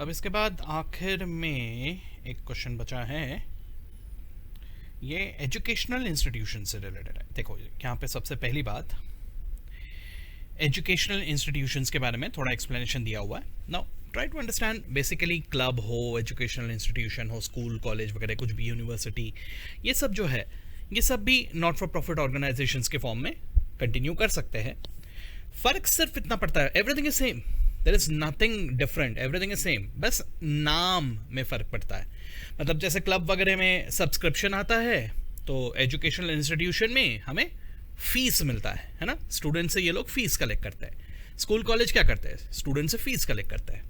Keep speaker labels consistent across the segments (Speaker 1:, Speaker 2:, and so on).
Speaker 1: अब इसके बाद आखिर में एक क्वेश्चन बचा है, ये एजुकेशनल इंस्टीट्यूशन से रिलेटेड है। देखो यहाँ पे सबसे पहली बात, एजुकेशनल इंस्टीट्यूशंस के बारे में थोड़ा एक्सप्लेनेशन दिया हुआ है। Now try to understand, basically club हो, एजुकेशनल इंस्टीट्यूशन हो, स्कूल कॉलेज वगैरह कुछ भी, यूनिवर्सिटी, ये सब जो है ये सब भी नॉट फॉर प्रॉफिट ऑर्गेनाइजेशंस के फॉर्म में कंटिन्यू कर सकते हैं। फर्क सिर्फ इतना पड़ता है, everything is same, there is nothing different, everything is same, बस नाम में फ़र्क पड़ता है। मतलब जैसे क्लब वगैरह में सब्सक्रिप्शन आता है, तो एजुकेशनल इंस्टीट्यूशन में हमें फीस मिलता है ना, स्टूडेंट से ये लोग फीस कलेक्ट करते हैं। स्कूल कॉलेज क्या करते हैं, स्टूडेंट से फीस कलेक्ट करते हैं,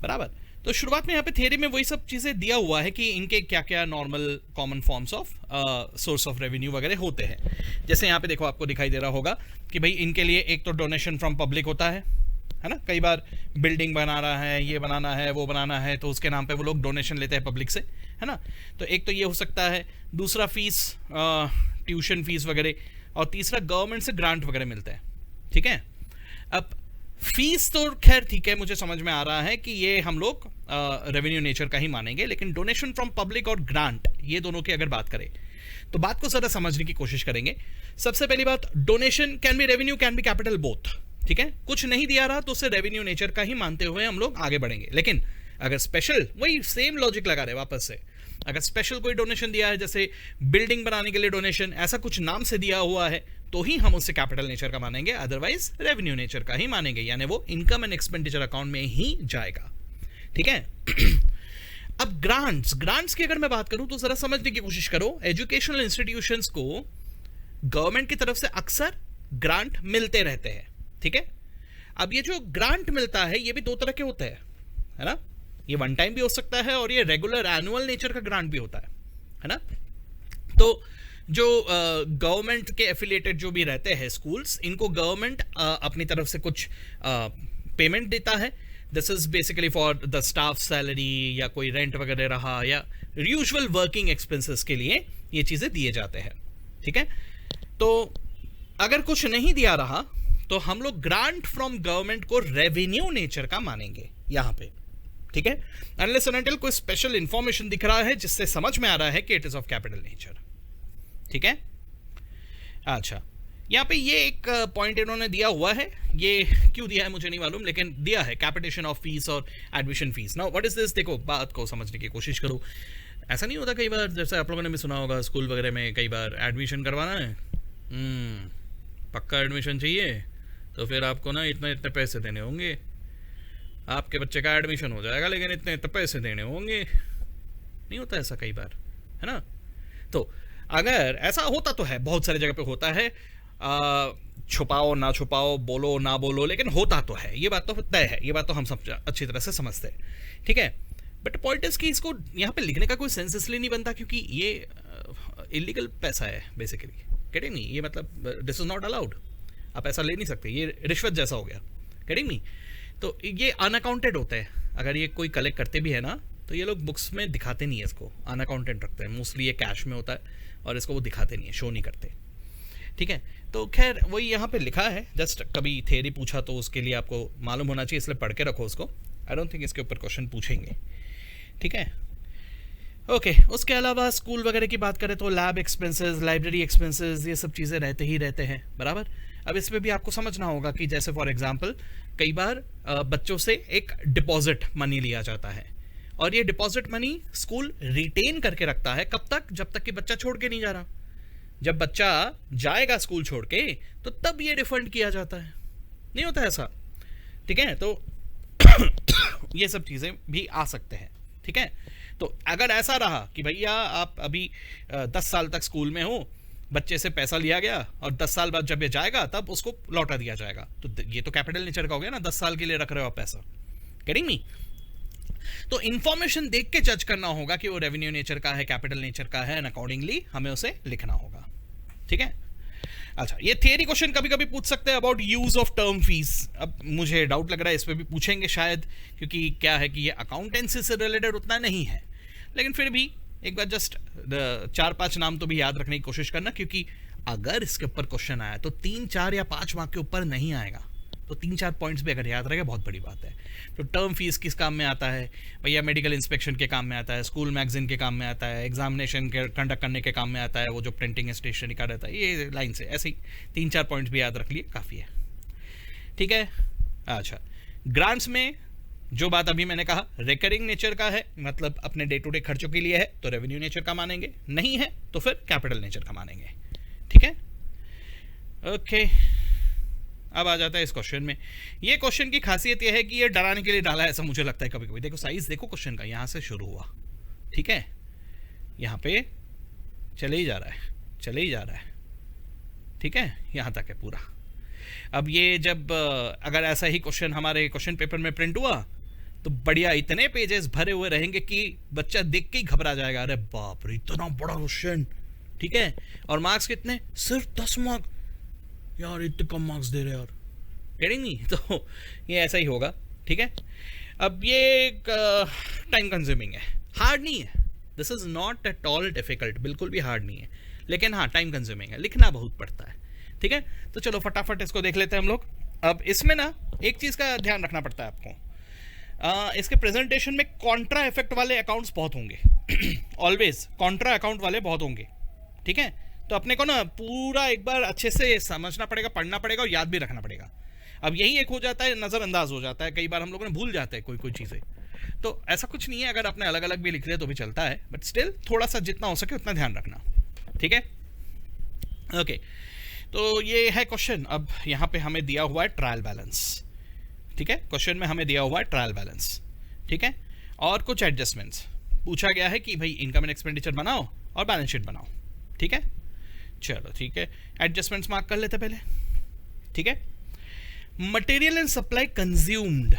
Speaker 1: बराबर। तो शुरुआत में यहाँ पे थियरी में वही सब चीज़ें दिया हुआ है कि इनके क्या क्या normal common forms of source of revenue वगैरह होते हैं। जैसे यहाँ पे देखो आपको दिखाई दे रहा होगा कि भाई इनके लिए एक तो डोनेशन फ्रॉम पब्लिक होता है ना, कई बार बिल्डिंग बना रहा है, ये बनाना है, वो बनाना है, तो उसके नाम पे वो लोग डोनेशन लेते हैं पब्लिक से, है ना। तो एक तो ये हो सकता है, दूसरा फीस, ट्यूशन फीस वगैरह, और तीसरा गवर्नमेंट से ग्रांट वगैरह मिलते हैं, ठीक है। अब फीस तो खैर ठीक है, मुझे समझ में आ रहा है कि ये हम लोग रेवेन्यू नेचर का ही मानेंगे, लेकिन डोनेशन फ्रॉम पब्लिक और ग्रांट, ये दोनों की अगर बात करें तो बात को ज़रा समझने की कोशिश करेंगे। सबसे पहली बात, donation can be revenue, can be capital, both, ठीक है। कुछ नहीं दिया रहा तो उसे रेवेन्यू नेचर का ही मानते हुए हम लोग आगे बढ़ेंगे। लेकिन अगर स्पेशल, वही सेम लॉजिक लगा रहे वापस से, अगर स्पेशल कोई डोनेशन दिया है, जैसे बिल्डिंग बनाने के लिए डोनेशन, ऐसा कुछ नाम से दिया हुआ है, तो ही हम उससे कैपिटल नेचर का मानेंगे, अदरवाइज रेवेन्यू नेचर का ही मानेंगे, यानी वो इनकम एंड एक्सपेंडिचर अकाउंट में ही जाएगा, ठीक है। अब ग्रांट्स की अगर मैं बात करूं तो जरा समझने की कोशिश करो। एजुकेशनल इंस्टीट्यूशंस को गवर्नमेंट की तरफ से अक्सर ग्रांट मिलते रहते हैं, ठीक है। अब ये जो ग्रांट मिलता है ये भी दो तरह के होते हैं, है ना। ये वन टाइम भी हो सकता है और ये रेगुलर एनुअल नेचर का ग्रांट भी होता है ना। तो जो गवर्नमेंट के एफिलिएटेड जो भी रहते हैं स्कूल्स, इनको गवर्नमेंट अपनी तरफ से कुछ पेमेंट देता है। This is basically for the staff salary, या कोई रेंट वगैरह रहा, या यूजुअल वर्किंग एक्सपेंसेस के लिए ये चीज़ें दिए जाते हैं, ठीक है। तो अगर कुछ नहीं दिया रहा तो हम लोग ग्रांट फ्रॉम गवर्नमेंट को रेवेन्यू नेचर का मानेंगे यहाँ पे, ठीक है। अनलेस एंड अनटिल कोई स्पेशल इंफॉर्मेशन दिख रहा है जिससे समझ में आ रहा है कि it is of capital nature, ठीक है। अच्छा, यहाँ पे ये एक पॉइंट इन्होंने दिया हुआ है, ये क्यों दिया है मुझे नहीं मालूम, लेकिन दिया है, कैपिटेशन ऑफ फीस और admission fees. Now what is this, देखो बात को समझने की कोशिश करो। ऐसा नहीं होता कई बार, जैसे आप लोगों ने भी सुना होगा स्कूल वगैरह में, कई बार एडमिशन करवाना है, पक्का एडमिशन चाहिए, तो फिर आपको ना इतने इतने पैसे देने होंगे, आपके बच्चे का एडमिशन हो जाएगा, लेकिन इतने इतने पैसे देने होंगे। नहीं होता ऐसा कई बार, है ना। तो अगर ऐसा होता तो है, बहुत सारी जगह पे होता है, छुपाओ ना छुपाओ, बोलो ना बोलो, लेकिन होता तो है, ये बात तो तय है, ये बात तो हम सब अच्छी तरह से समझते हैं, ठीक है। बट पॉइंट इज कि इसको यहाँ पे लिखने का कोई सेंस इसलिए नहीं बनता क्योंकि ये इलीगल पैसा है बेसिकली, गेटिंग मी, ये मतलब दिस इज नॉट अलाउड, आप ऐसा ले नहीं सकते, ये रिश्वत जैसा हो गया, गेटिंग मी। तो ये अनअकाउंटेड होता है, अगर ये कोई कलेक्ट करते भी है ना, तो ये लोग बुक्स में दिखाते नहीं है, इसको अनअकाउंटेड रखते हैं, मोस्टली ये कैश में होता है और इसको वो दिखाते नहीं है, शो नहीं करते, ठीक है। तो खैर वही यहाँ पे लिखा है, जस्ट कभी थ्योरी पूछा तो उसके लिए आपको मालूम होना चाहिए, इसलिए पढ़ के रखो उसको। आई डोंट थिंक इसके ऊपर क्वेश्चन पूछेंगे, ठीक है। ओके, उसके अलावा स्कूल वगैरह की बात करें तो लैब एक्सपेंसेस, लाइब्रेरी एक्सपेंसेस, ये सब चीज़ें रहते ही रहते हैं, बराबर। अब इसमें भी आपको समझना होगा कि जैसे फॉर एग्जांपल कई बार बच्चों से एक डिपॉजिट मनी लिया जाता है, और ये डिपॉजिट मनी स्कूल रिटेन करके रखता है, कब तक, जब तक कि बच्चा छोड़ के नहीं जा रहा। जब बच्चा जाएगा स्कूल छोड़ के तो तब ये रिफंड किया जाता है, नहीं होता ऐसा, ठीक है। तो ये सब चीज़ें भी आ सकते हैं, ठीक है। तो अगर ऐसा रहा कि भैया आप अभी 10 साल तक स्कूल में हो, बच्चे से पैसा लिया गया और 10 साल बाद जब ये जाएगा तब उसको लौटा दिया जाएगा, तो ये तो कैपिटल नेचर का हो गया ना, 10 साल के लिए रख रहे हो आप पैसा, गेटिंग मी। तो इंफॉर्मेशन देख के जज करना होगा कि वो रेवेन्यू नेचर का है, कैपिटल नेचर का है, एंड अकॉर्डिंगली हमें उसे लिखना होगा, ठीक है। अच्छा, ये थियरी क्वेश्चन कभी कभी पूछ सकते हैं about use of term fees. अब मुझे डाउट लग रहा है इस पे भी पूछेंगे शायद, क्योंकि क्या है कि ये अकाउंटेंसी से रिलेटेड उतना नहीं है, लेकिन फिर भी एक बार जस्ट 4-5 नाम तो भी याद रखने की कोशिश करना, क्योंकि अगर इसके ऊपर क्वेश्चन आया तो 3, 4 या 5 मार्क के ऊपर नहीं आएगा, तो 3-4 पॉइंट्स भी अगर याद रहेगा बहुत बड़ी बात है। तो टर्म फीस किस काम में आता है भैया? मेडिकल इंस्पेक्शन के काम में आता है, स्कूल मैगजीन के काम में आता है, एग्जामिनेशन के कंडक्ट करने के काम में आता है, वो जो प्रिंटिंग स्टेशनरी का रहता है, ये लाइन से ऐसे ही 3-4 पॉइंट्स भी याद रख लिए काफ़ी है। ठीक है, अच्छा ग्रांट्स में जो बात अभी मैंने कहा रिकरिंग नेचर का है, मतलब अपने डे टू डे खर्चों के लिए है तो रेवेन्यू नेचर का मानेंगे, नहीं है तो फिर कैपिटल नेचर का मानेंगे। ठीक है, ओके। अब आ जाता है इस क्वेश्चन में। ये क्वेश्चन की खासियत यह है कि ये डराने के लिए डाला है ऐसा मुझे लगता है कभी कभी। देखो साइज देखो क्वेश्चन का, यहां से शुरू हुआ, ठीक है, यहां पे चले ही जा रहा है, चले ही जा रहा है, ठीक है, यहां तक है पूरा। अब ये जब अगर ऐसा ही क्वेश्चन हमारे क्वेश्चन पेपर में प्रिंट हुआ तो बढ़िया इतने पेजेस भरे हुए रहेंगे कि बच्चा देख के ही घबरा जाएगा, अरे बाप रे इतना बड़ा क्वेश्चन, ठीक है, और मार्क्स कितने? सिर्फ 10 मार्क, यार इतने कम मार्क्स दे रहे यार, गेटिंग मी? तो ये ऐसा ही होगा, ठीक है। अब ये टाइम कंज्यूमिंग है, हार्ड नहीं है, this is not at all difficult, बिल्कुल भी हार्ड नहीं है, लेकिन हाँ टाइम कंज्यूमिंग है, लिखना बहुत पड़ता है, ठीक है। तो चलो फटाफट इसको देख लेते हैं हम लोग। अब इसमें ना एक चीज़ का ध्यान रखना पड़ता है आपको, इसके प्रेजेंटेशन में कॉन्ट्रा इफेक्ट वाले अकाउंट्स बहुत होंगे ऑलवेज कॉन्ट्रा अकाउंट वाले बहुत होंगे, ठीक है। तो अपने को ना पूरा एक बार अच्छे से समझना पड़ेगा, पढ़ना पड़ेगा और याद भी रखना पड़ेगा। अब यही एक हो जाता है, नज़रअंदाज हो जाता है, कई बार हम लोगों ने भूल जाते हैं कोई कोई चीज़ें। तो ऐसा कुछ नहीं है, अगर आपने अलग अलग भी लिख लिया तो भी चलता है, बट स्टिल थोड़ा सा जितना हो सके उतना ध्यान रखना, ठीक है, ओके। तो ये है क्वेश्चन। अब यहाँ पे हमें दिया हुआ है ट्रायल बैलेंस, ठीक है, क्वेश्चन में हमें दिया हुआ है ट्रायल बैलेंस, ठीक है, और कुछ एडजस्टमेंट्स पूछा गया है कि भाई इनकम एंड एक्सपेंडिचर बनाओ और बैलेंस शीट बनाओ, ठीक है। चलो ठीक है, एडजस्टमेंट्स मार्क कर लेते पहले, ठीक है। Material and supply consumed,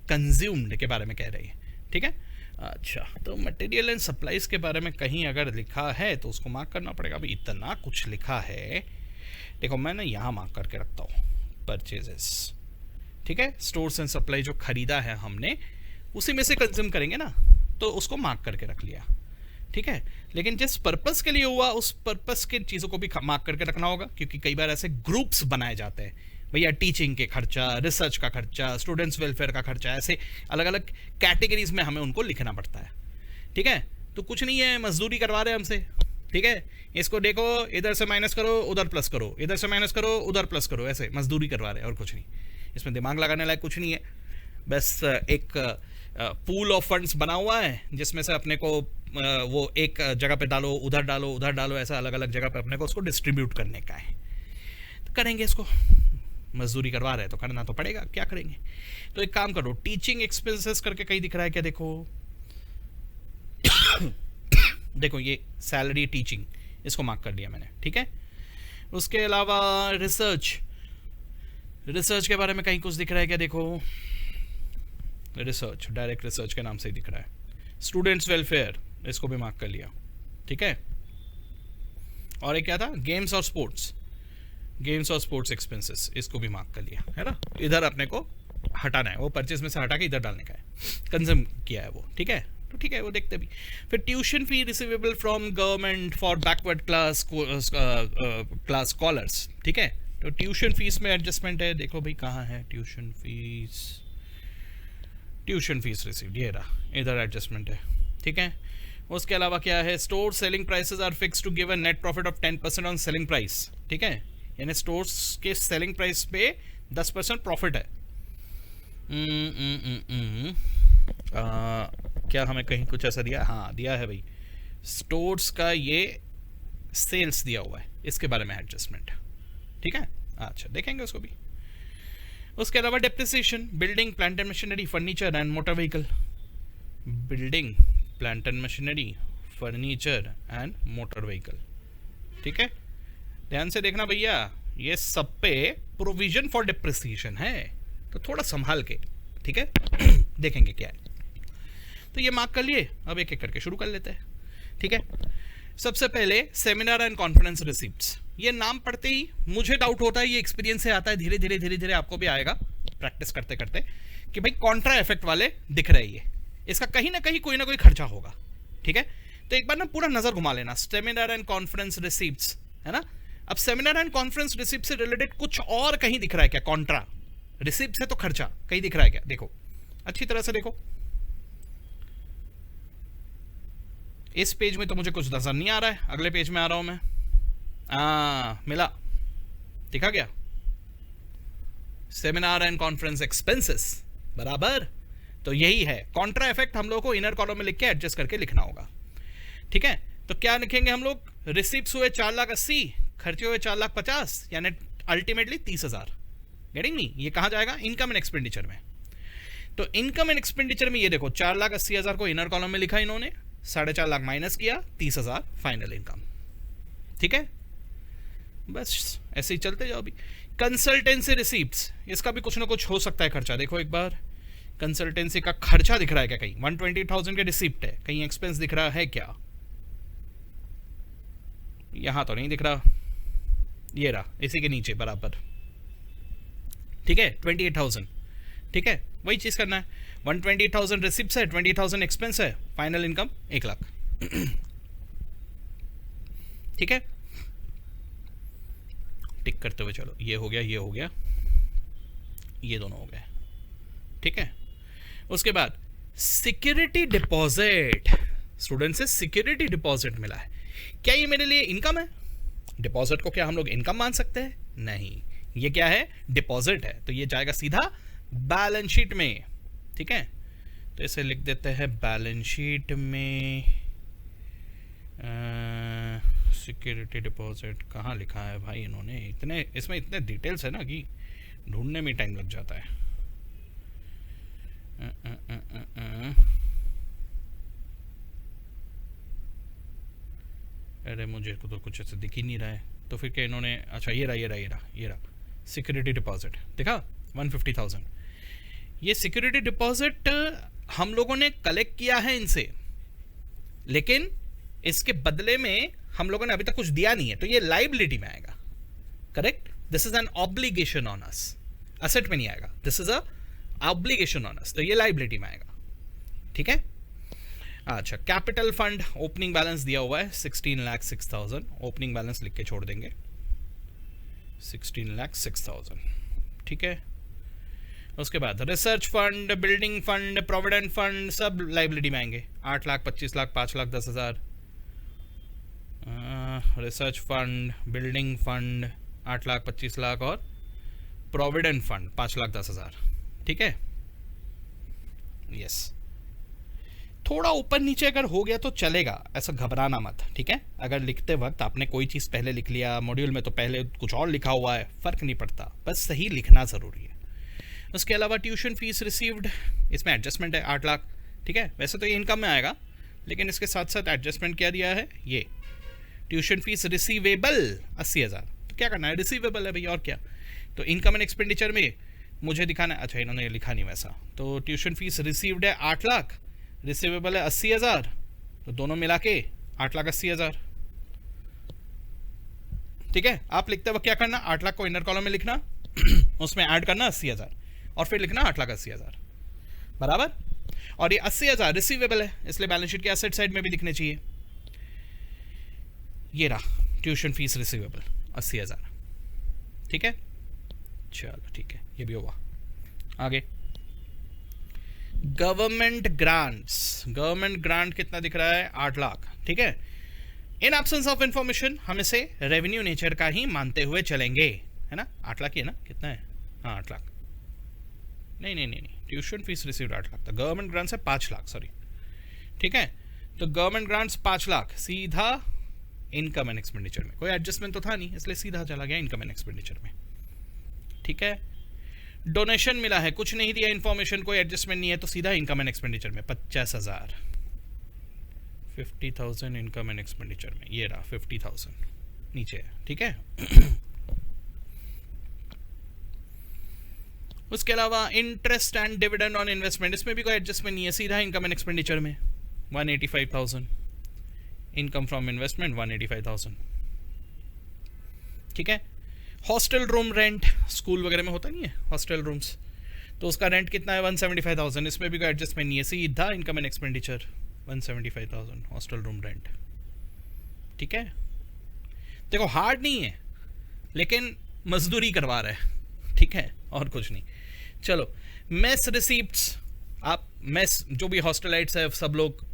Speaker 1: consumed के बारे में कह रही है, ठीक है। अच्छा, तो मटेरियल एंड सप्लाईज के बारे में कहीं अगर लिखा है तो उसको मार्क करना पड़ेगा। अभी इतना कुछ लिखा है, देखो मैं ना यहाँ मार्क करके रखता हूँ परचेजेस, ठीक है, स्टोर्स एंड सप्लाई जो खरीदा है हमने उसी में से कंज्यूम करेंगे ना, तो उसको मार्क करके रख लिया, ठीक है। लेकिन जिस पर्पस के लिए हुआ उस पर्पस के चीज़ों को भी मार्क करके रखना होगा, क्योंकि कई बार ऐसे ग्रुप्स बनाए जाते हैं, भैया टीचिंग के खर्चा, रिसर्च का खर्चा, स्टूडेंट्स वेलफेयर का खर्चा, ऐसे अलग अलग कैटेगरीज में हमें उनको लिखना पड़ता है, ठीक है। तो कुछ नहीं है, मजदूरी करवा रहे हैं हमसे, ठीक है, इसको देखो इधर से माइनस करो उधर प्लस करो, इधर से माइनस करो उधर प्लस करो, ऐसे मजदूरी करवा रहे हैं और कुछ नहीं, इसमें दिमाग लगाने लायक कुछ नहीं है। बस एक पूल ऑफ फंड्स बना हुआ है जिसमें से अपने को वो एक जगह पे डालो, उधर डालो, उधर डालो, ऐसा अलग अलग जगह पे अपने को उसको डिस्ट्रीब्यूट करने का है। तो करेंगे इसको, मजदूरी करवा रहे हैं तो करना तो पड़ेगा, क्या करेंगे। तो एक काम करो, टीचिंग एक्सपेंसेस करके कहीं दिख रहा है क्या? देखो देखो ये सैलरी टीचिंग, इसको मार्क कर दिया मैंने, ठीक है। उसके अलावा रिसर्च, रिसर्च के बारे में कहीं कुछ दिख रहा है क्या? देखो रिसर्च, डायरेक्ट रिसर्च के नाम से ही दिख रहा है। स्टूडेंट्स वेलफेयर, इसको भी मार्क कर लिया, ठीक है। और एक क्या था? गेम्स और स्पोर्ट्स, गेम्स और स्पोर्ट्स एक्सपेंसेस, इसको भी मार्क कर लिया, है ना। इधर अपने को हटाना है, वो परचेज में से हटा के इधर डालने का है, कंज्यूम किया है वो, ठीक है। तो ठीक है, वो देखते भी। फिर tuition fee receivable from government for backward class scholars, ठीक है। तो ट्यूशन फीस में एडजस्टमेंट है, देखो भाई कहाँ है tuition fees, tuition fees received, ये रहा, इधर एडजस्टमेंट है, ठीक है। उसके अलावा क्या है? Store selling prices are fix to give a net profit of 10% on selling price, ठीक है, यानी स्टोर्स के सेलिंग प्राइस पे 10% प्रॉफिट है। क्या हमें कहीं कुछ ऐसा दिया? हाँ दिया है भाई, स्टोर्स का ये सेल्स दिया हुआ है, इसके बारे में एडजस्टमेंट, ठीक है। अच्छा देखेंगे उसको भी। उसके अलावा depreciation, building, plant and machinery, furniture and motor vehicle, building, plant and machinery, furniture and motor vehicle, ठीक है। ध्यान से देखना भैया, ये सब पे प्रोविजन फॉर डेप्रिसिएशन है, तो थोड़ा संभाल के, ठीक है देखेंगे क्या है। तो ये मार्क कर लिए, अब एक एक करके शुरू कर लेते हैं, ठीक है। सबसे पहले सेमिनार एंड कॉन्फ्रेंस रिसिप्ट्स, ये नाम पढ़ते ही मुझे डाउट होता है, ये एक्सपीरियंस से आता है, धीरे धीरे धीरे धीरे आपको भी आएगा प्रैक्टिस करते करते, कि भाई कॉन्ट्रा इफेक्ट वाले दिख रहे हैं, इसका कहीं ना कहीं कोई ना कोई खर्चा होगा, ठीक है। तो एक बार ना पूरा नजर घुमा लेना, सेमिनार एंड कॉन्फ्रेंस रिसिप्ट्स, है ना। अब सेमिनार एंड कॉन्फ्रेंस रिसिप्ट से रिलेटेड कुछ और कहीं दिख रहा है क्या? कॉन्ट्रा, रिसिप्ट से तो खर्चा कहीं दिख रहा है क्या? देखो अच्छी तरह से देखो, इस पेज में तो मुझे कुछ नजर नहीं आ रहा है, अगले पेज में आ रहा हूं मैं। मिला, दिखा गया, सेमिनार एंड कॉन्फ्रेंस एक्सपेंसेस बराबर। तो यही है कॉन्ट्रा इफेक्ट, हम लोग को इनर कॉलम में लिख के एडजस्ट करके लिखना होगा। ठीक है, तो क्या लिखेंगे हम लोग? रिसिप्ट्स हुए 4,80,000, खर्चे हुए 4,50,000, यानी अल्टीमेटली 30,000। Getting me? ये कहां जाएगा? इनकम एंड एक्सपेंडिचर में। तो इनकम एंड एक्सपेंडिचर में ये देखो 4,80,000 को इनर कॉलम में लिखा इन्होंने, 4.5 लाख माइनस किया, 30,000 फाइनल इनकम। ठीक है, बस ऐसे ही चलते जाओ। अभी कंसल्टेंसी रिसीप्ट्स, इसका भी कुछ ना कुछ हो सकता है खर्चा। देखो एक बार, कंसल्टेंसी का खर्चा दिख रहा है क्या कहीं? 120,000 के रिसिप्ट है, कहीं एक्सपेंस दिख रहा है क्या? यहां तो नहीं दिख रहा, ये रहा इसी के नीचे बराबर। ठीक है, 28,000। ठीक है, वही चीज करना है। 120,000 रिसिप्ट है, 20,000 एक्सपेंस है, फाइनल इनकम 1 लाख। ठीक है, टिक करते हुए चलो, ये हो गया, ये हो गया, ये दोनों हो गए। ठीक है, उसके बाद सिक्योरिटी डिपॉजिट, स्टूडेंट से सिक्योरिटी डिपॉजिट मिला है, क्या ये मेरे लिए इनकम है? डिपॉजिट को क्या हम लोग इनकम मान सकते हैं? नहीं, ये क्या है? डिपॉजिट है, तो ये जाएगा सीधा बैलेंस शीट में। ठीक है, तो इसे लिख देते हैं बैलेंस शीट में। सिक्योरिटी डिपॉजिट कहाँ लिखा है भाई इन्होंने? इतने इसमें इतने डिटेल्स है ना कि ढूंढने में टाइम लग जाता है। अरे मुझे को तो कुछ ऐसे दिख ही नहीं रहा है, तो फिर क्या इन्होंने? अच्छा ये रहा, ये रहा, ये रहा, ये रहा सिक्योरिटी डिपॉजिट, देखा 150,000। ये सिक्योरिटी डिपॉजिट हम लोगों ने कलेक्ट किया है इनसे, लेकिन इसके बदले में हम लोगों ने अभी तक कुछ दिया नहीं है, तो ये लाइबिलिटी में आएगा। Correct, this is an obligation on us, asset में नहीं आएगा, this is a obligation on us, तो ये लाइबिलिटी में आएगा। ठीक है, अच्छा कैपिटल फंड ओपनिंग बैलेंस दिया हुआ है 16,06,000, ओपनिंग बैलेंस लिख के छोड़ देंगे 16,06,000। ठीक है, उसके बाद research fund, building fund, provident fund सब लाइबिलिटी में आएंगे। 8 lakh, 25 lakh, 5 lakh 10,000। Research fund, building fund 8 lakh 25 lakh और प्रोविडेंट फंड 5 लाख 10,000। ठीक है, यस। थोड़ा ऊपर नीचे अगर हो गया तो चलेगा, ऐसा घबराना मत। ठीक है, अगर लिखते वक्त आपने कोई चीज़ पहले लिख लिया, मॉड्यूल में तो पहले कुछ और लिखा हुआ है, फर्क नहीं पड़ता, बस सही लिखना ज़रूरी है। उसके अलावा ट्यूशन फीस रिसीव्ड, इसमें एडजस्टमेंट है 8 लाख। ठीक है, वैसे तो ये इनकम में आएगा, लेकिन इसके साथ साथ एडजस्टमेंट क्या दिया है? ये ट्यूशन फीस रिसीवेबल 80,000। तो क्या करना है? रिसीवेबल है भाई, और क्या। तो इनकम एंड एक्सपेंडिचर में मुझे दिखाना है, अच्छा इन्होंने लिखा नहीं वैसा, तो ट्यूशन फीस रिसीव्ड है 8 लाख, रिसीवेबल है 80,000, तो दोनों मिला के 8,80,000। ठीक है, आप लिखते वक्त क्या करना? 8 लाख को इनर कॉलम में लिखना, उसमें ऐड करना 80,000 और फिर लिखना 8,80,000 बराबर। और ये 80,000 रिसीवेबल है, इसलिए बैलेंस शीट के एसेट साइड में भी लिखने चाहिए। ये रहा ट्यूशन फीस रिसीवेबल 80,000। ठीक है, चलो ठीक है, ये भी हुआ। आगे गवर्नमेंट ग्रांट्स, गवर्नमेंट ग्रांट कितना दिख रहा है? 8 लाख। ठीक है, इन एब्सेंस ऑफ इंफॉर्मेशन हम इसे रेवेन्यू नेचर का ही मानते हुए चलेंगे, है ना। 8 लाख ही है ना, कितना है? हाँ 8 लाख। नहीं नहीं नहीं नहीं, ट्यूशन फीस रिसीव्ड 8 लाख था, गवर्नमेंट ग्रांट्स है 5 लाख, सॉरी। ठीक है, तो गवर्नमेंट ग्रांट्स 5 लाख सीधा इनकम एंड एक्सपेंडिचर में, कोई एडजस्टमेंट तो था नहीं, इसलिए सीधा चला गया इनकम एंड एक्सपेंडिचर में। ठीक है, डोनेशन मिला है, कुछ नहीं दिया इन्फॉर्मेशन, कोई एडजस्टमेंट नहीं है, तो सीधा इनकम एंड एक्सपेंडिचर में 50,000, 50,000 इनकम एंड एक्सपेंडिचर में, ये रहा 50,000 नीचे है। ठीक है, उसके अलावा interest and dividend on investment, इसमें भी कोई एडजस्टमेंट नहीं है, सीधा इनकम एंड एक्सपेंडिचर में 185,000, इनकम फ्रॉम इन्वेस्टमेंट 185,000। ठीक है, हॉस्टल रूम रेंट, स्कूल वगैरह में होता नहीं है हॉस्टल रूम्स, तो उसका रेंट कितना है? 175,000, इसमें भी कोई एडजस्टमेंट नहीं है, सीधा income and expenditure 175,000 hostel room rent. ठीक है, देखो हार्ड नहीं है, लेकिन मजदूरी करवा रहा है। ठीक है, और कुछ नहीं। चलो, मेस रिसीप्ट्स, आप मेस, जो भी हॉस्टलाइट्स है सब लोग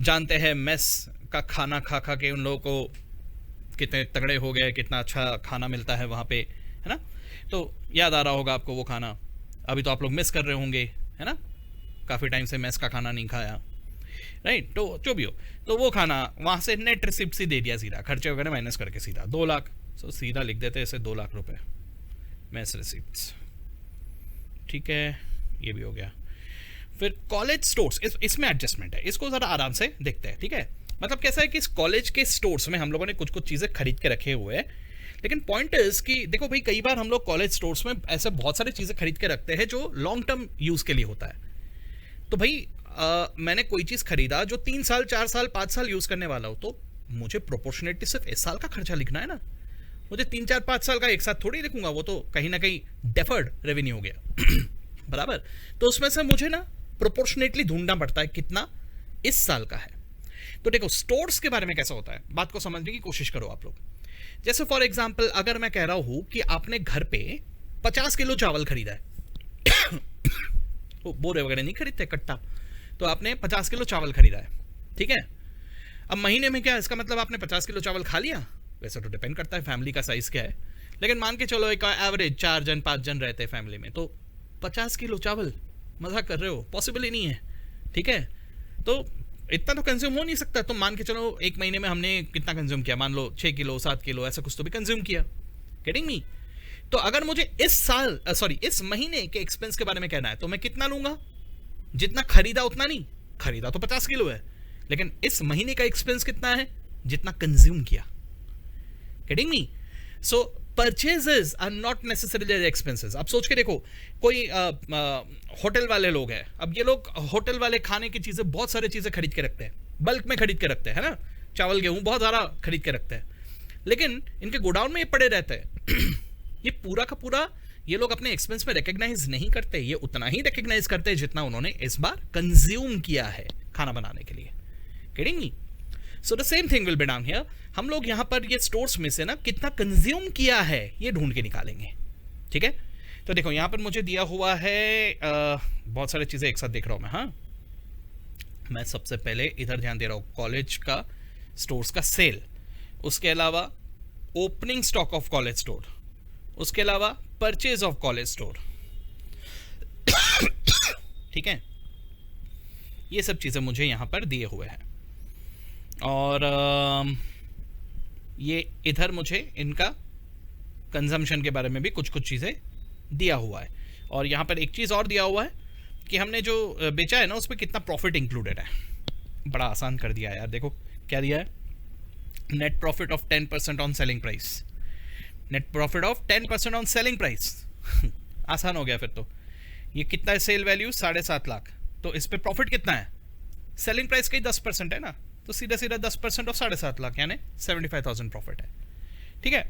Speaker 1: जानते हैं मेस का खाना खा खा के उन लोगों को कितने तगड़े हो गए, कितना अच्छा खाना मिलता है वहाँ पे, है ना। तो याद आ रहा होगा आपको वो खाना, अभी तो आप लोग मिस कर रहे होंगे, है ना, काफ़ी टाइम से मेस का खाना नहीं खाया, राइट। तो जो भी हो, तो वो खाना वहाँ से नेट रिसिप्ट ही दे दिया सीधा, खर्चे वगैरह माइनस करके सीधा 2 लाख। सो सीधा लिख देते ऐसे 2 लाख रुपए मेस रिसिप्ट्स, ठीक है, ये भी हो गया। फिर कॉलेज स्टोर्स, इसमें एडजस्टमेंट है, इसको ज़रा आराम से देखते हैं, ठीक है। मतलब कैसा है कि इस कॉलेज के स्टोर्स में हम लोगों ने कुछ कुछ चीज़ें खरीद के रखे हुए हैं, लेकिन पॉइंट इज कि देखो भाई, कई बार हम लोग कॉलेज स्टोर्स में ऐसे बहुत सारी चीज़ें खरीद के रखते हैं जो लॉन्ग टर्म यूज़ के लिए होता है। तो भाई मैंने कोई चीज़ खरीदा जो 3 साल 4 साल 5 साल यूज़ करने वाला हो, तो मुझे प्रोपोर्शनेटली सिर्फ इस साल का खर्चा लिखना है ना, मुझे 3 4 5 साल का एक साथ थोड़ी लिखूंगा, वो तो कहीं ना कहीं डेफर्ड रेवेन्यू हो गया बराबर। तो उसमें से मुझे ना प्रोपोर्शनेटली ढूंढना पड़ता है कितना इस साल का है। तो देखो स्टोर्स के बारे में कैसा होता है, बात को समझने की कोशिश करो आप लोग। जैसे फॉर एग्जांपल अगर मैं कह रहा हूं कि आपने घर पे 50 किलो चावल खरीदा है बोरे वगैरह नहीं खरीदते कट्टा, तो आपने 50 किलो चावल खरीदा है, ठीक है। अब महीने में क्या, इसका मतलब आपने 50 किलो चावल खा लिया, वैसे तो डिपेंड करता है फैमिली का साइज क्या है, लेकिन मान के चलो एक एवरेज 4 जन 5 जन रहते हैं फैमिली में, तो 50 किलो चावल, मजाक कर रहे हो, पॉसिबल ही नहीं है, ठीक है। तो इतना तो कंज्यूम हो नहीं सकता। तो मान के चलो एक महीने में हमने कितना कंज्यूम किया, मान लो 6 किलो 7 किलो ऐसा कुछ तो भी कंज्यूम किया, गेटिंग मी। तो अगर मुझे इस महीने के एक्सपेंस के बारे में कहना है तो मैं कितना लूंगा, जितना खरीदा उतना नहीं, खरीदा तो 50 किलो है, लेकिन इस महीने का एक्सपेंस कितना है, जितना कंज्यूम किया, getting me. So purchases are not necessarily expenses. आप सोच के देखो, कोई होटल वाले लोग हैं, अब ये लोग होटल वाले खाने की चीजें बहुत सारी चीजें खरीद के रखते हैं, बल्क में खरीद के रखते हैं, है ना, चावल गेहूं बहुत सारा खरीद के रखते हैं, लेकिन इनके गोडाउन में ये पड़े रहते हैं ये पूरा का पूरा ये लोग अपने एक्सपेंस में रिकॉग्नाइज नहीं करते, ये उतना ही रिकॉग्नाइज करते हैं जितना उन्होंने इस बार कंज्यूम किया है खाना बनाने के लिए, getting me. So the same thing will be down here. हम लोग यहां पर ये स्टोर्स में से ना कितना कंज्यूम किया है ये ढूंढ के निकालेंगे, ठीक है। तो देखो यहां पर मुझे दिया हुआ है बहुत सारी चीजें एक साथ देख रहा हूं मैं, हाँ। मैं सबसे पहले इधर ध्यान दे रहा हूं, कॉलेज का स्टोर्स का सेल, उसके अलावा opening stock of college store, उसके अलावा परचेज ऑफ कॉलेज स्टोर, ठीक है। ये सब चीजें मुझे यहां पर दिए हुए हैं, और ये इधर मुझे इनका कंजम्पशन के बारे में भी कुछ कुछ चीज़ें दिया हुआ है, और यहाँ पर एक चीज़ और दिया हुआ है कि हमने जो बेचा है ना उसमें कितना प्रॉफिट इंक्लूडेड है। बड़ा आसान कर दिया है यार, देखो क्या दिया है, net profit of 10% on selling price, net profit of 10% on selling price आसान हो गया फिर तो। ये कितना है, सेल वैल्यू 7.5 लाख, तो इस पे प्रॉफिट कितना है, सेलिंग प्राइस का ही 10% है ना, तो सीधा सीधा 10% ऑफ 7.5 लाख यानी 75,000 प्रॉफिट है, ठीक है।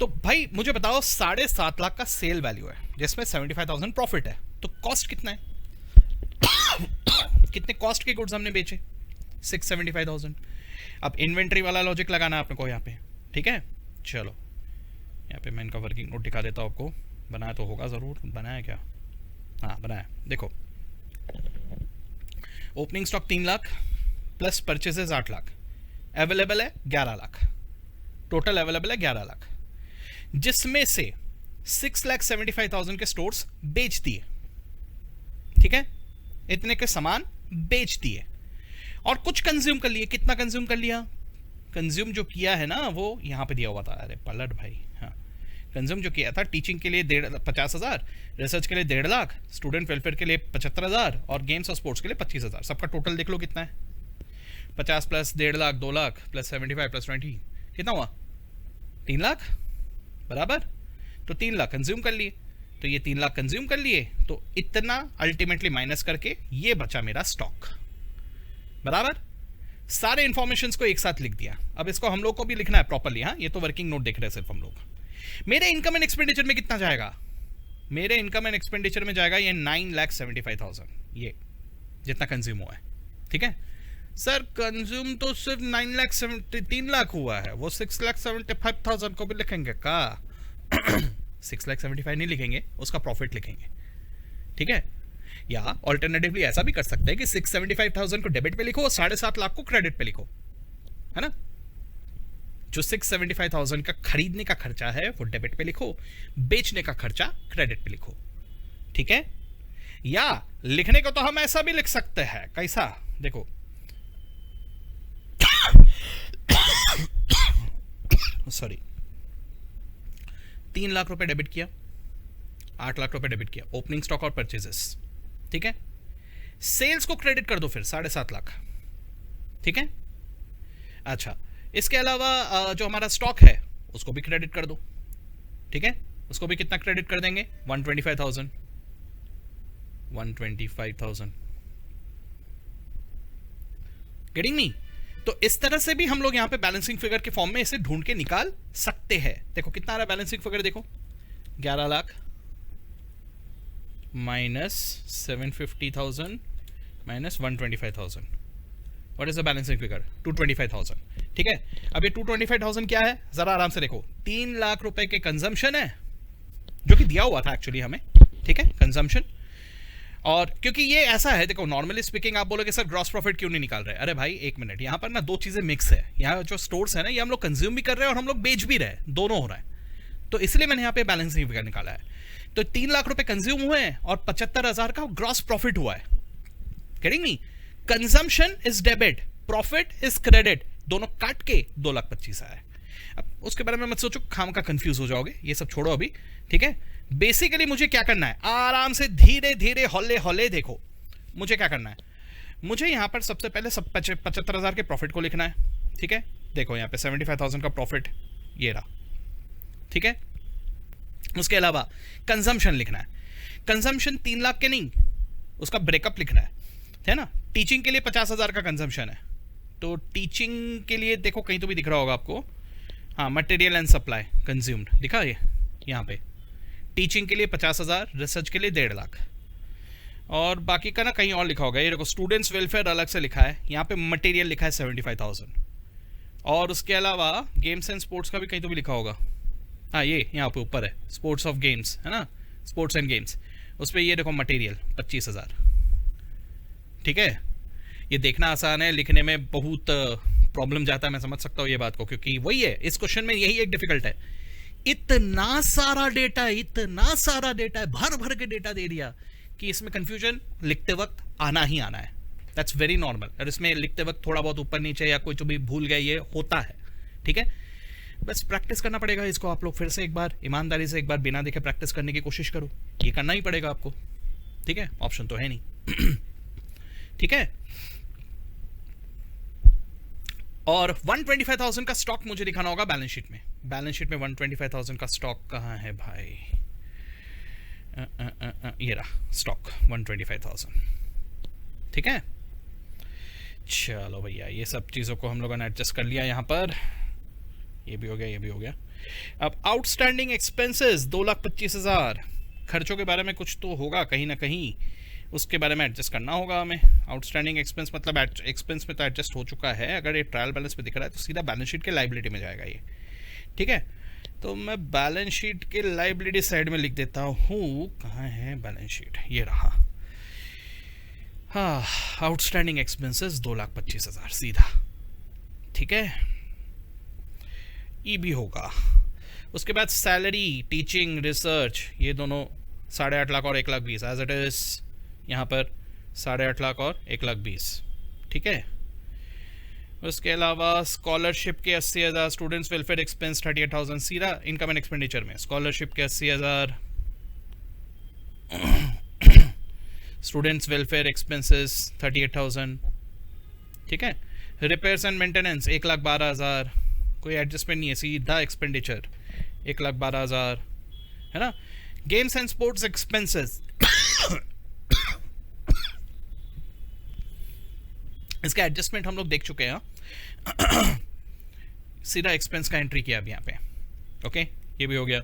Speaker 1: तो भाई मुझे बताओ 7.5 लाख का सेल वैल्यू है जिसमें 75,000 प्रॉफिट है, तो कॉस्ट कितना है कितने कॉस्ट के गुड्स हमने बेचे, 675,000। अब इन्वेंट्री वाला लॉजिक लगाना है आपने को यहाँ पे, ठीक है। चलो यहाँ पे मैं इनका वर्किंग नोट दिखा देता हूँ आपको, बनाया तो होगा ज़रूर, बनाया क्या, हाँ बनाया, देखो opening stock 3 lakh plus purchases 8 lakh, available है 11 लाख, टोटल अवेलेबल है 11 लाख, जिसमें से 6,75,000 के स्टोर्स बेच दिए, ठीक है, इतने के सामान बेच दिए, और कुछ कंज्यूम कर लिए। कितना कंज्यूम कर लिया, कंज्यूम जो किया है ना वो यहां पे दिया हुआ था, अरे पलट भाई, हाँ कंज्यूम जो किया था टीचिंग के लिए 50,000, रिसर्च के लिए 1.5 लाख, स्टूडेंट वेलफेयर के लिए 75,000 और गेम्स और स्पोर्ट्स के लिए 25,000। सबका टोटल देख लो कितना है, 50 plus 1.5 lakh 2 lakh plus 75 plus 20 कितना हुआ, 3 लाख बराबर। तो 3 लाख कंज्यूम कर लिए, तो ये 3 लाख कंज्यूम कर लिए, तो इतना अल्टीमेटली माइनस करके ये बचा मेरा स्टॉक, बराबर। सारे इंफॉर्मेशंस को एक साथ लिख दिया। अब इसको हम लोग को भी लिखना है प्रॉपर्ली, हाँ, ये तो वर्किंग नोट देख रहे हैं सिर्फ हम लोग। मेरे इनकम एंड एक्सपेंडिचर में कितना जाएगा, मेरे इनकम एंड एक्सपेंडिचर में जाएगा ये 9,75,000, ये जितना कंज्यूम हुआ है, ठीक है। सर कंज्यूम तो सिर्फ 3 लाख हुआ है, वो 6,75,000 को भी लिखेंगे का 6,75,000 नहीं लिखेंगे, उसका प्रॉफिट लिखेंगे, ठीक है। या ऑल्टरनेटिवली ऐसा भी कर सकते हैं कि 675,000 को डेबिट पे लिखो और 7.5 लाख को क्रेडिट पे लिखो, है ना। जो 675,000 का खरीदने का खर्चा है वो डेबिट पे लिखो, बेचने का खर्चा क्रेडिट पे लिखो, ठीक है। या लिखने को तो हम ऐसा भी लिख सकते हैं, कैसा, देखो सॉरी 3 लाख रुपए डेबिट किया, 8 लाख रुपए डेबिट किया, ओपनिंग स्टॉक और परचेजेस, ठीक है। सेल्स को क्रेडिट कर दो फिर 7.5 लाख, ठीक है। अच्छा, इसके अलावा जो हमारा स्टॉक है उसको भी क्रेडिट कर दो, ठीक है। उसको भी कितना क्रेडिट कर देंगे, 125,000, 125,000, गेटिंग मी। तो इस तरह से भी हम लोग यहां पे बैलेंसिंग फिगर के फॉर्म में इसे ढूंढ के निकाल सकते हैं। देखो कितना आ रहा है बैलेंसिंग फिगर, देखो 11 lakh minus 750,000 minus 125,000, what is the balancing figure, 225,000, ठीक है। अब ये 225,000 क्या है, जरा आराम से देखो, 3 लाख रुपए के कंजम्पशन है जो कि दिया हुआ था एक्चुअली हमें, ठीक है, कंजम्पशन। और क्योंकि ये ऐसा है, देखो नॉर्मली स्पीकिंग आप बोलोगे सर ग्रॉस प्रॉफिट क्यों नहीं निकाल रहे, अरे भाई एक मिनट, यहां पर ना दो चीजें मिक्स है। यहाँ जो स्टोर्स है ना, ये हम लोग कंज्यूम भी कर रहे हैं और हम लोग बेच भी रहे हैं, दोनों हो रहा है, तो इसलिए मैंने यहाँ पे बैलेंसिंग फिगर निकाला है। तो 3 लाख रुपए कंज्यूम हुए हैं और 75,000 का ग्रॉस प्रॉफिट हुआ है, getting me. Consumption is debit, profit is credit, दोनों काट के 2,25,000 आया। अब उसके बारे में मत सोचो, खाम का कंफ्यूज हो जाओगे, ये सब छोड़ो अभी, ठीक है। बेसिकली मुझे क्या करना है, आराम से धीरे धीरे हौले हौले देखो, मुझे क्या करना है, मुझे यहां पर सबसे पहले 75,000 के प्रॉफिट को लिखना है, ठीक है। देखो यहां पे 75,000 का प्रॉफिट ये रहा, ठीक है। उसके अलावा कंजम्पशन लिखना है, कंजम्पशन 3 लाख के नहीं, उसका ब्रेकअप लिखना है ना। टीचिंग के लिए 50,000 का कंजम्पशन है, तो टीचिंग के लिए देखो कहीं तो भी दिख रहा होगा आपको, हाँ, मटेरियल एंड सप्लाई कंज्यूम्ड दिखा ये यहाँ पे, टीचिंग के लिए 50,000, रिसर्च के लिए 1.5 लाख, और बाकी का ना कहीं और लिखा होगा, ये देखो स्टूडेंट्स वेलफेयर अलग से लिखा है, यहाँ पे मटेरियल लिखा है 75,000, और उसके अलावा गेम्स एंड स्पोर्ट्स का भी कहीं तो भी लिखा होगा, हाँ ये यहाँ पे ऊपर है, स्पोर्ट्स ऑफ गेम्स है ना, स्पोर्ट्स एंड गेम्स, उस पर ये देखो मटेरियल 25,000, ठीक है। ये देखना आसान है, लिखने में बहुत प्रॉब्लम जाता है, मैं समझ सकता हूँ ये बात को, क्योंकि वही है, इस क्वेश्चन में यही एक डिफिकल्ट है, इतना सारा डेटा है, इतना सारा डेटा है, भर भर के डेटा दे दिया कि इसमें कंफ्यूजन लिखते वक्त आना ही आना है, दैट्स वेरी नॉर्मल। और इसमें लिखते वक्त थोड़ा बहुत ऊपर नीचे या कोई जो भी भूल गया, ये होता है, ठीक है। बस प्रैक्टिस करना पड़ेगा इसको, आप लोग फिर से एक बार ईमानदारी से एक बार बिना देखे प्रैक्टिस करने की कोशिश करो, ये करना ही पड़ेगा आपको, ठीक है, ऑप्शन तो है नहीं ठीक है। और 125,000 का स्टॉक मुझे दिखाना होगा बैलेंस शीट में, बैलेंस शीट में 125,000 का स्टॉक कहाँ है भाई, ये रहा स्टॉक 125,000, ठीक है। चलो भैया, ये सब चीज़ों को हम लोगों ने एडजस्ट कर लिया यहाँ पर, ये भी हो गया, ये भी हो गया। अब आउटस्टैंडिंग एक्सपेंसेस 2,25,000, खर्चों के बारे में कुछ तो होगा कहीं ना कहीं, उसके बारे में एडजस्ट करना होगा हमें। आउटस्टैंडिंग एक्सपेंस मतलब एक्सपेंस में तो एडजस्ट हो चुका है, अगर ये ट्रायल बैलेंस पे दिख रहा है तो सीधा बैलेंस शीट के लाइबिलिटी में जाएगा ये, ठीक है। तो मैं बैलेंस शीट के लाइबिलिटी साइड में लिख देता हूँ, कहाँ है बैलेंस शीट, ये रहा, हाँ, आउटस्टैंडिंग एक्सपेंसेस 2,25,000 सीधा, ठीक है। ये भी होगा। उसके बाद सैलरी, टीचिंग, रिसर्च, ये दोनों 8.5 लाख और 1,20,000 एज इट इज यहाँ पर 8.5 लाख और 1,20,000, ठीक है। उसके अलावा स्कॉलरशिप के 80,000, स्टूडेंट्स वेलफेयर एक्सपेंस 38,000 सीधा इनकम एंड एक्सपेंडिचर में, स्कॉलरशिप के 80,000, स्टूडेंट्स वेलफेयर एक्सपेंसेस 38,000, ठीक है। रिपेयर्स एंड मेंटेनेंस 1,12,000, कोई एडजस्टमेंट नहीं है, सीधा एक्सपेंडिचर 1,12,000, है ना। गेम्स एंड स्पोर्ट्स एक्सपेंसेस इसका एडजस्टमेंट हम लोग देख चुके हैं सीधा एक्सपेंस का एंट्री किया अब यहाँ पे, ओके, ये भी हो गया।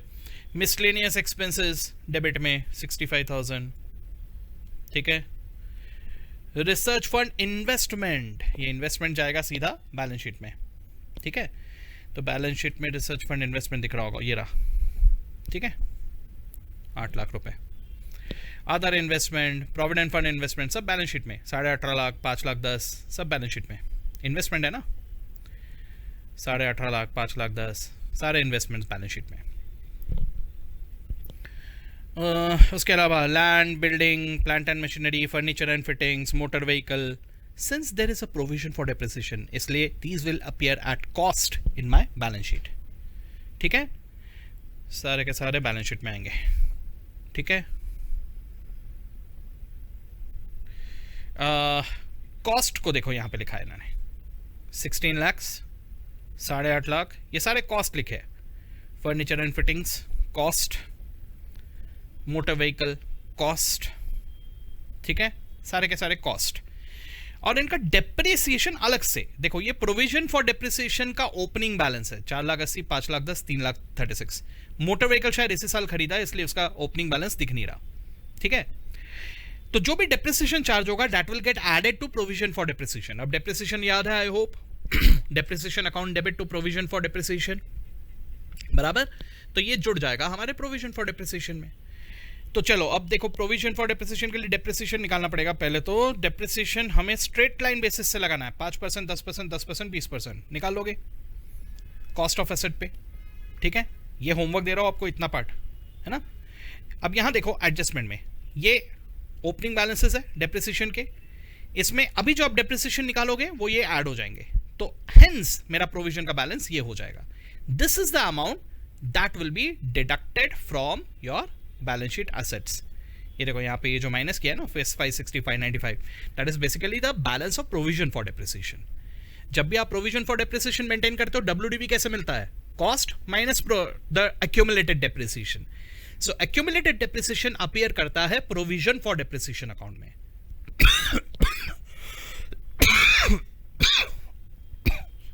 Speaker 1: मिसलेनियस एक्सपेंसेस डेबिट में 65,000, ठीक है। रिसर्च फंड इन्वेस्टमेंट, ये इन्वेस्टमेंट जाएगा सीधा बैलेंस शीट में, ठीक है। तो बैलेंस शीट में रिसर्च फंड इन्वेस्टमेंट दिख रहा होगा, ये रहा, ठीक है। 8 लाख रुपए। Other investment, provident fund investment सब बैलेंस शीट में, 18.5 लाख, 5 लाख 10 सब बैलेंस शीट में। इन्वेस्टमेंट है ना, 18.5 लाख, 5 लाख 10 सारे इन्वेस्टमेंट्स बैलेंस शीट में। उसके अलावा land, building, plant and machinery, furniture and fittings, motor vehicle, since there is a provision for depreciation, इसलिए these will appear at cost in my balance sheet. ठीक है, सारे के सारे बैलेंस शीट में आएंगे। ठीक है, कॉस्ट को देखो यहाँ पे लिखा है इन्होंने 16 लाख, 8.5 लाख, ये सारे कॉस्ट लिखे हैं। Furniture and fittings cost, motor vehicle cost, ठीक है, सारे के सारे कॉस्ट। और इनका डेप्रिसिएशन अलग से देखो, ये प्रोविजन फॉर डेप्रिसिएशन का ओपनिंग बैलेंस है 4 लाख 80, 5 लाख 10, 3 लाख 36। मोटर व्हीकल शायद इसी साल खरीदा है इसलिए उसका ओपनिंग बैलेंस दिख नहीं रहा। ठीक है, तो जो भी डेप्रिसिएशन चार्ज होगा that will get added to provision for depreciation. अब डेप्रिसिएशन याद है I hope, depreciation account debit to provision for depreciation, बराबर, तो ये जुड़ जाएगा हमारे प्रोविजन फॉर डेप्रिसिएशन में। तो चलो अब देखो, प्रोविजन फॉर डेप्रिसिएशन के लिए डेप्रिसिएशन निकालना पड़ेगा। पहले तो डेप्रिसिएशन हमें स्ट्रेट लाइन बेसिस से लगाना है, 5%, 10%, 10%, 20% निकाल लोगे कॉस्ट ऑफ एसेट पे। ठीक है, ये होमवर्क दे रहा हूं आपको, इतना पार्ट है ना। अब यहां देखो एडजस्टमेंट में ये ओपनिंग बैलेंसेस है डेप्रिसिएशन के, इसमें अभी जो आप डेप्रिसिएशन निकालोगे वो ये ऐड हो जाएंगे, तो हेंस मेरा प्रोविजन का बैलेंस ये हो जाएगा। This is the amount that will be deducted from your balance sheet assets. ये देखो यहाँ पे ये जो माइनस किया है ना 560, 595, that is basically the balance of provision for depreciation. जब भी आप प्रोविजन फॉर डेप्रिसिएशन मेंटेन करते हो, WDV कैसे मिलता है? Cost minus the accumulated depreciation. So accumulated depreciation appear करता है प्रोविजन फॉर डेप्रिसिएशन अकाउंट में।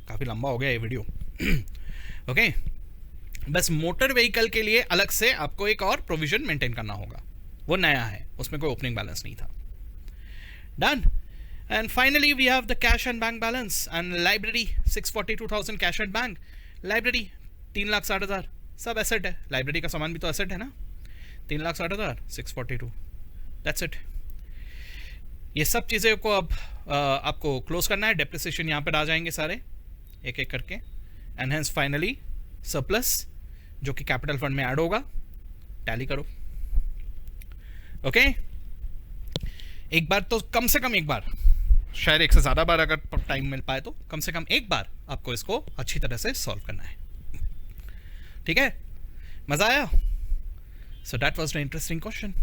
Speaker 1: काफी लंबा हो गया ये वीडियो। ओके, बस मोटर व्हीकल के लिए अलग से आपको एक और प्रोविजन मेंटेन करना होगा, वो नया है, उसमें कोई ओपनिंग बैलेंस नहीं था। Done. And finally we have the cash and bank balance and library 642,000 cash and bank, library 3,60,000 सब एसेट है, लाइब्रेरी का सामान भी तो एसेट है ना। 3,60,000, 642, दैट्स इट। ये सब चीज़ें को अब आपको क्लोज करना है, डेप्रिसिएशन यहाँ पर आ जाएंगे सारे एक एक करके, एंड हेंस फाइनली सरप्लस जो कि कैपिटल फंड में ऐड होगा, टैली करो। ओके, एक बार तो कम से कम एक बार, शायद एक से ज़्यादा बार अगर टाइम मिल पाए तो कम से कम एक बार आपको इसको अच्छी तरह से सॉल्व करना है। ठीक है, मज़ा आया? So that was the interesting question.